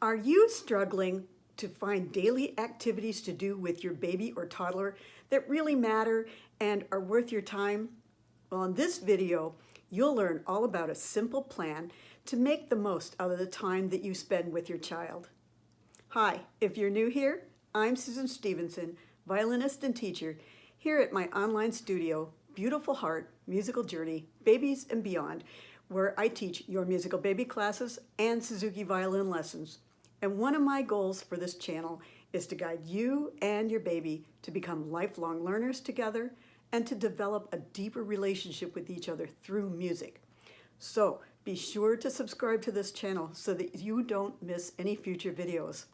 Are you struggling to find daily activities to do with your baby or toddler that really matter and are worth your time? Well, in this video, you'll learn all about a simple plan to make the most out of the time that you spend with your child. Hi, if you're new here, I'm Susan Stephenson, violinist and teacher, here at my online studio, Beautiful Heart Musical Journey, Babies and Beyond, where I teach your musical baby classes and Suzuki violin lessons. And one of my goals for this channel is to guide you and your baby to become lifelong learners together and to develop a deeper relationship with each other through music. So be sure to subscribe to this channel so that you don't miss any future videos.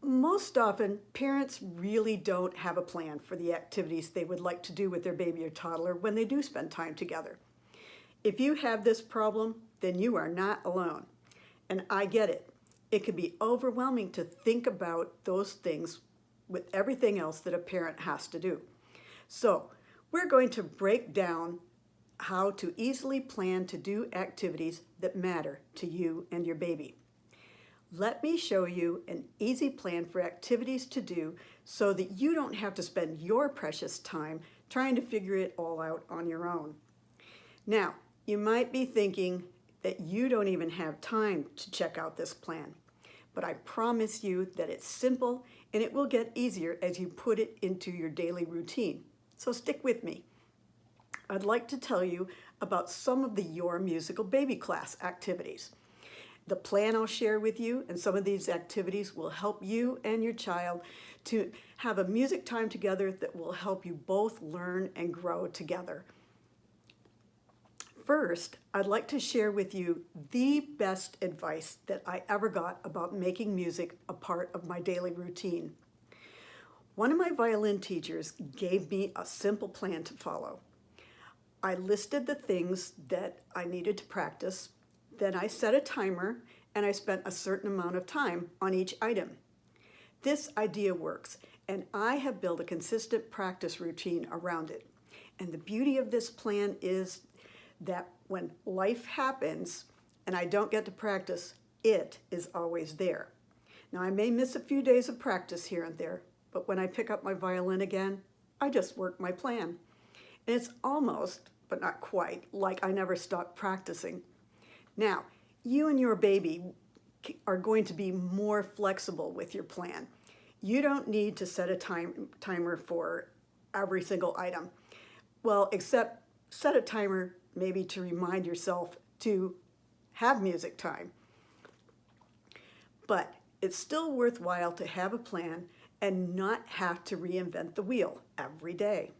Most often, parents really don't have a plan for the activities they would like to do with their baby or toddler when they do spend time together. If you have this problem, then you are not alone. And I get it. It can be overwhelming to think about those things with everything else that a parent has to do. So we're going to break down how to easily plan to do activities that matter to you and your baby. Let me show you an easy plan for activities to do so that you don't have to spend your precious time trying to figure it all out on your own. Now, you might be thinking that you don't even have time to check out this plan, but I promise you that it's simple and it will get easier as you put it into your daily routine. So stick with me. I'd like to tell you about some of the Your Musical Baby class activities. The plan I'll share with you and some of these activities will help you and your child to have a music time together that will help you both learn and grow together. First, I'd like to share with you the best advice that I ever got about making music a part of my daily routine. One of my violin teachers gave me a simple plan to follow. I listed the things that I needed to practice, then I set a timer and I spent a certain amount of time on each item. This idea works, and I have built a consistent practice routine around it. And the beauty of this plan is that when life happens and I don't get to practice, it is always there. Now, I may miss a few days of practice here and there, but when I pick up my violin again, I just work my plan. And it's almost, but not quite, like I never stopped practicing. Now, you and your baby are going to be more flexible with your plan. You don't need to set a timer for every single item. Well, except set a timer maybe to remind yourself to have music time. But it's still worthwhile to have a plan and not have to reinvent the wheel every day.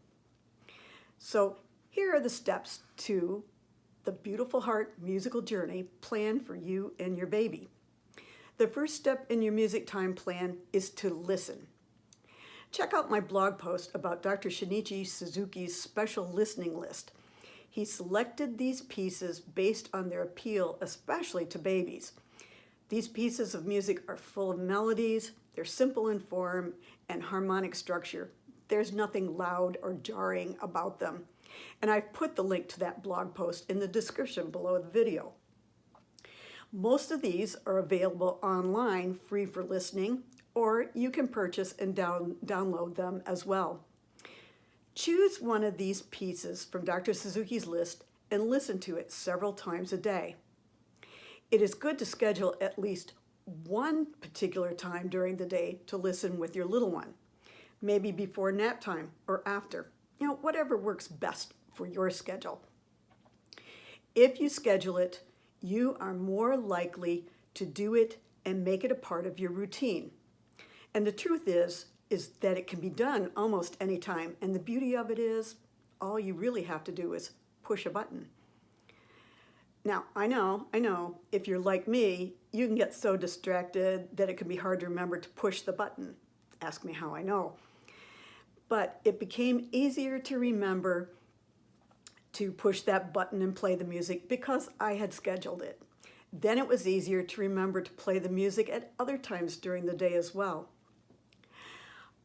So here are the steps to the Beautiful Heart Musical Journey plan for you and your baby. The first step in your music time plan is to listen. Check out my blog post about Dr. Shinichi Suzuki's special listening list. He selected these pieces based on their appeal, especially to babies. These pieces of music are full of melodies, they're simple in form and harmonic structure. There's nothing loud or jarring about them. And I've put the link to that blog post in the description below the video. Most of these are available online, free for listening, or you can purchase and download them as well. Choose one of these pieces from Dr. Suzuki's list and listen to it several times a day. It is good to schedule at least one particular time during the day to listen with your little one, maybe before nap time or after, whatever works best for your schedule. If you schedule it, you are more likely to do it and make it a part of your routine. And the truth is that it can be done almost any time. And the beauty of it is, all you really have to do is push a button. Now, I know, if you're like me, you can get so distracted that it can be hard to remember to push the button. Ask me how I know. But it became easier to remember to push that button and play the music because I had scheduled it. Then it was easier to remember to play the music at other times during the day as well.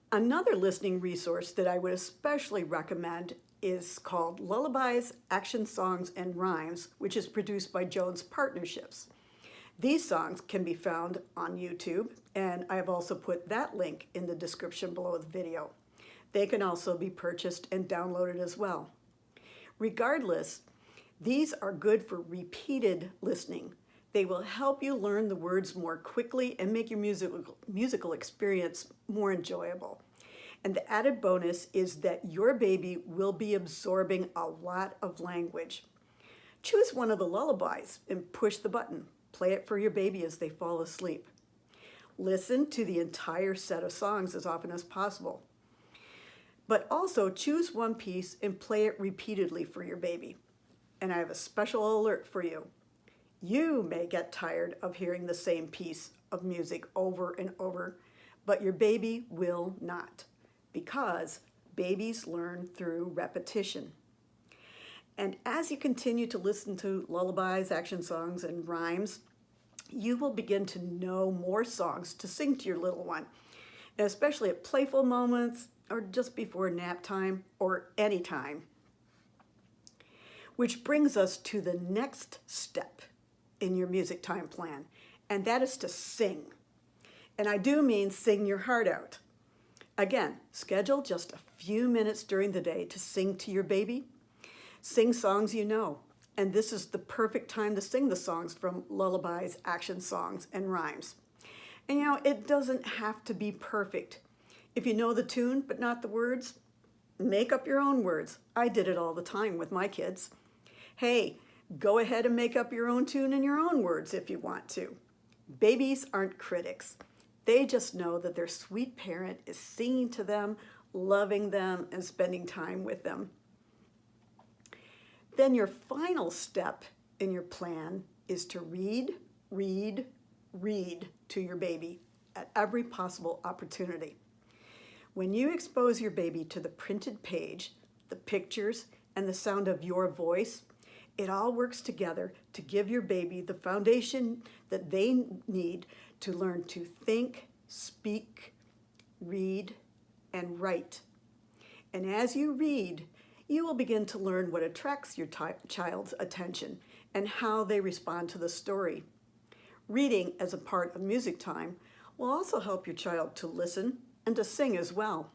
Another listening resource that I would especially recommend is called Lullabies, Action Songs, and Rhymes, which is produced by Jones Partnerships. These songs can be found on YouTube, and I have also put that link in the description below the video. They can also be purchased and downloaded as well. Regardless, these are good for repeated listening. They will help you learn the words more quickly and make your musical experience more enjoyable. And the added bonus is that your baby will be absorbing a lot of language. Choose one of the lullabies and push the button. Play it for your baby as they fall asleep. Listen to the entire set of songs as often as possible. But also choose one piece and play it repeatedly for your baby. And I have a special alert for you. You may get tired of hearing the same piece of music over and over, but your baby will not, because babies learn through repetition. And as you continue to listen to lullabies, action songs, and rhymes, you will begin to know more songs to sing to your little one, and especially at playful moments or just before nap time or any time. Which brings us to the next step in your music time plan, and that is to sing. And I do mean sing your heart out. Again, schedule just a few minutes during the day to sing to your baby. Sing songs you know, and this is the perfect time to sing the songs from lullabies, action songs, and rhymes. And it doesn't have to be perfect. If you know the tune but not the words, make up your own words. I did it all the time with my kids. Hey, go ahead and make up your own tune in your own words if you want to. Babies aren't critics. They just know that their sweet parent is singing to them, loving them, and spending time with them. Then your final step in your plan is to read, read, read to your baby at every possible opportunity. When you expose your baby to the printed page, the pictures, and the sound of your voice, it all works together to give your baby the foundation that they need to learn to think, speak, read, and write. And as you read, you will begin to learn what attracts your child's attention and how they respond to the story. Reading as a part of music time will also help your child to listen and to sing as well.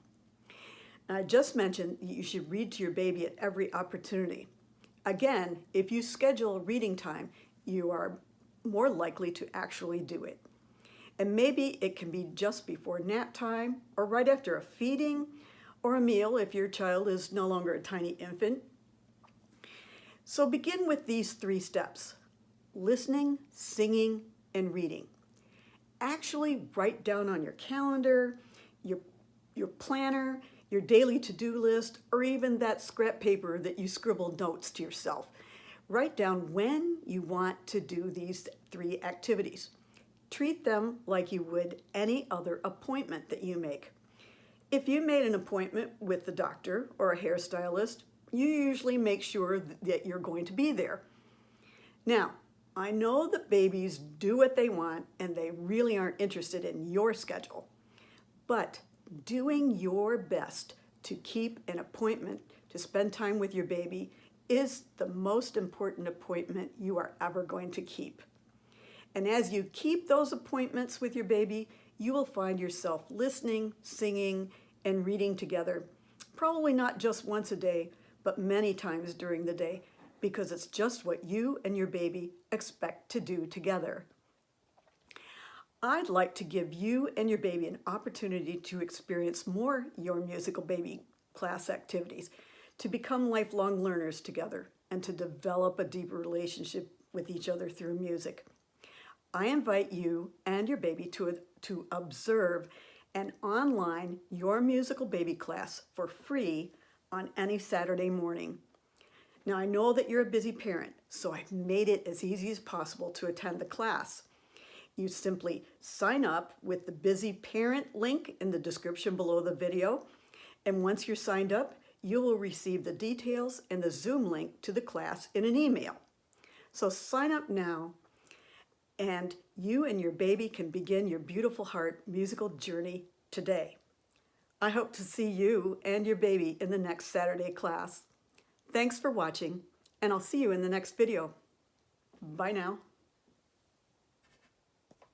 And I just mentioned you should read to your baby at every opportunity. Again, if you schedule reading time, you are more likely to actually do it. And maybe it can be just before nap time or right after a feeding or a meal if your child is no longer a tiny infant. So begin with these 3 steps: listening, singing, and reading. Actually write down on your calendar, your planner, your daily to-do list, or even that scrap paper that you scribble notes to yourself. Write down when you want to do these 3 activities. Treat them like you would any other appointment that you make. If you made an appointment with the doctor or a hairstylist, you usually make sure that you're going to be there. Now, I know that babies do what they want and they really aren't interested in your schedule, but doing your best to keep an appointment to spend time with your baby is the most important appointment you are ever going to keep. And as you keep those appointments with your baby, you will find yourself listening, singing, and reading together, probably not just once a day, but many times during the day, because it's just what you and your baby expect to do together. I'd like to give you and your baby an opportunity to experience more Your Musical Baby class activities, to become lifelong learners together, and to develop a deeper relationship with each other through music. I invite you and your baby to observe an online Your Musical Baby class for free on any Saturday morning. Now, I know that you're a busy parent, so I've made it as easy as possible to attend the class. You simply sign up with the Busy Parent link in the description below the video, and once you're signed up, you will receive the details and the Zoom link to the class in an email. So sign up now, and you and your baby can begin your beautiful heart musical journey today. I hope to see you and your baby in the next Saturday class. Thanks for watching, and I'll see you in the next video. Bye now.